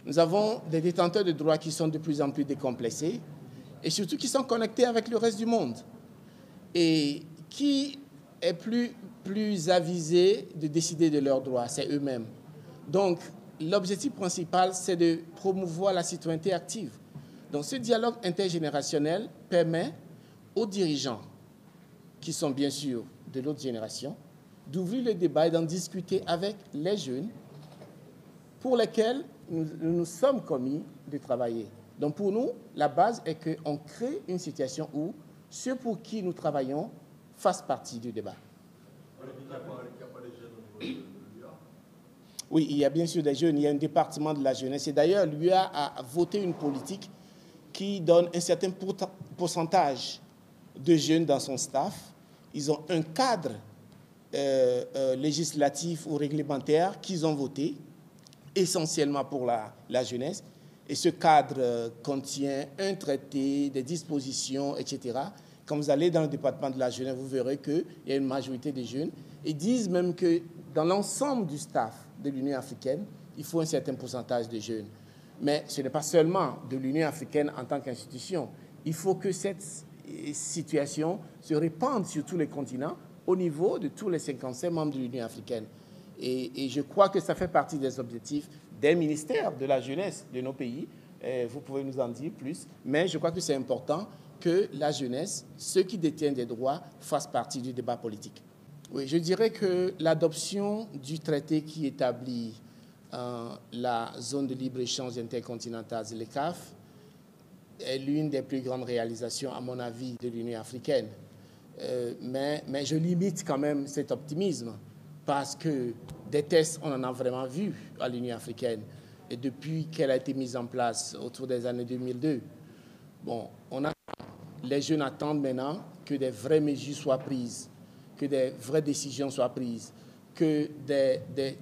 Nous avons des détenteurs de droits qui sont de plus en plus décomplexés et surtout qui sont connectés avec le reste du monde. Et qui est plus avisé de décider de leurs droits? C'est eux-mêmes. Donc, l'objectif principal, c'est de promouvoir la citoyenneté active. Donc, ce dialogue intergénérationnel permet aux dirigeants, qui sont bien sûr de l'autre génération, d'ouvrir le débat et d'en discuter avec les jeunes pour lesquels nous sommes commis de travailler. Donc, pour nous, la base est qu'on crée une situation où ceux pour qui nous travaillons fassent partie du débat. Oui, il y a bien sûr des jeunes, il y a un département de la jeunesse. Et d'ailleurs, l'UA a voté une politique qui donne un certain pourcentage de jeunes dans son staff. Ils ont un cadre législatif ou réglementaire qu'ils ont voté, essentiellement pour la jeunesse. Et ce cadre contient un traité, des dispositions, etc. Quand vous allez dans le département de la jeunesse, vous verrez qu'il y a une majorité de jeunes. Ils disent même que dans l'ensemble du staff de l'Union africaine, il faut un certain pourcentage de jeunes. Mais ce n'est pas seulement de l'Union africaine en tant qu'institution. Il faut que cette situation se répande sur tous les continents au niveau de tous les 55 membres de l'Union africaine. Et je crois que ça fait partie des objectifs des ministères de la jeunesse de nos pays. Vous pouvez nous en dire plus. Mais je crois que c'est important que la jeunesse, ceux qui détiennent des droits, fassent partie du débat politique. Oui, je dirais que l'adoption du traité qui établit la zone de libre-échange intercontinentale, le CAF, est l'une des plus grandes réalisations, à mon avis, de l'Union africaine. Mais je limite quand même cet optimisme parce que des tests, on en a vraiment vu à l'Union africaine. Et depuis qu'elle a été mise en place autour des années 2002, bon, les jeunes attendent maintenant que des vraies mesures soient prises, que des vraies décisions soient prises, que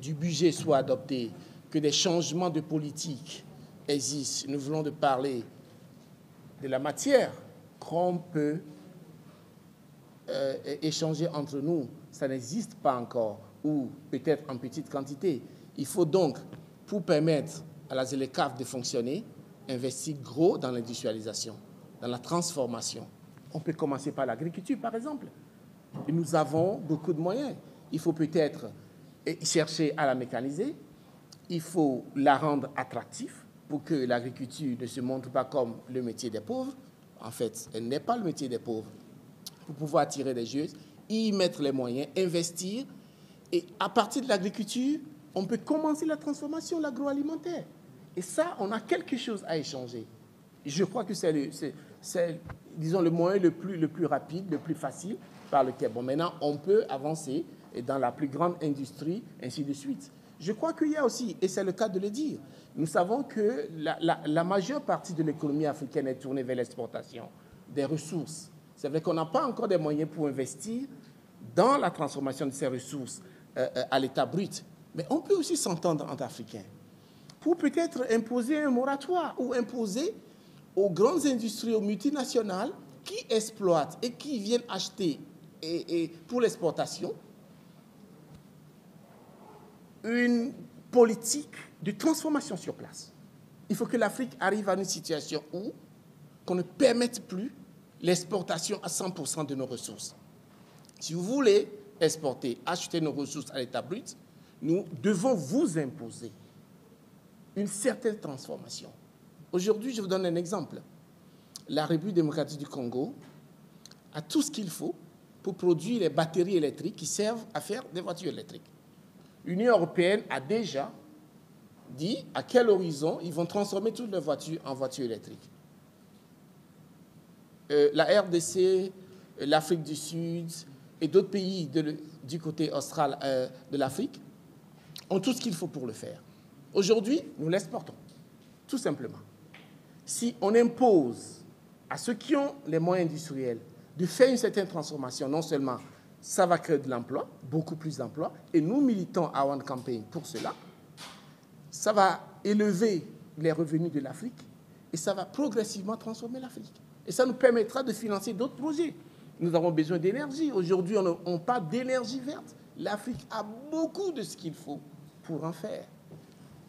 du budget soit adopté, que des changements de politique existent. Nous voulons de parler de la matière qu'on peut échanger entre nous. Ça n'existe pas encore, ou peut-être en petite quantité. Il faut donc, pour permettre à la ZLECAf de fonctionner, investir gros dans l'industrialisation, dans la transformation. On peut commencer par l'agriculture, par exemple. Et nous avons beaucoup de moyens. Il faut peut-être chercher à la mécaniser. Il faut la rendre attractive pour que l'agriculture ne se montre pas comme le métier des pauvres. En fait, elle n'est pas le métier des pauvres. Pour pouvoir attirer des jeunes, y mettre les moyens, investir. Et à partir de l'agriculture, on peut commencer la transformation, l'agroalimentaire. Et ça, on a quelque chose à échanger. Je crois que c'est disons, le moyen le plus rapide, le plus facile par lequel, bon, maintenant, on peut avancer dans la plus grande industrie, ainsi de suite. Je crois qu'il y a aussi, et c'est le cas de le dire, nous savons que la majeure partie de l'économie africaine est tournée vers l'exportation des ressources. C'est vrai qu'on n'a pas encore des moyens pour investir dans la transformation de ces ressources à l'état brut, mais on peut aussi s'entendre entre Africains pour peut-être imposer un moratoire ou imposer aux grandes industries, aux multinationales qui exploitent et qui viennent acheter et pour l'exportation une politique de transformation sur place. Il faut que l'Afrique arrive à une situation où qu'on ne permette plus l'exportation à 100% de nos ressources. Si vous voulez exporter, acheter nos ressources à l'état brut, nous devons vous imposer une certaine transformation. Aujourd'hui, je vous donne un exemple. La République démocratique du Congo a tout ce qu'il faut pour produire les batteries électriques qui servent à faire des voitures électriques. L'Union européenne a déjà dit à quel horizon ils vont transformer toutes leurs voitures en voitures électriques. La RDC, l'Afrique du Sud et d'autres pays du côté austral de l'Afrique ont tout ce qu'il faut pour le faire. Aujourd'hui, nous l'exportons, tout simplement. Si on impose à ceux qui ont les moyens industriels de faire une certaine transformation, non seulement ça va créer de l'emploi, beaucoup plus d'emplois, et nous militons à One Campaign pour cela, ça va élever les revenus de l'Afrique et ça va progressivement transformer l'Afrique. Et ça nous permettra de financer d'autres projets. Nous avons besoin d'énergie. Aujourd'hui, on parle d'énergie verte. L'Afrique a beaucoup de ce qu'il faut pour en faire.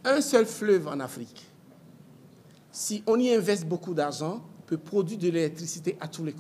Un seul fleuve en Afrique, si on y investe beaucoup d'argent, peut produire de l'électricité à tous les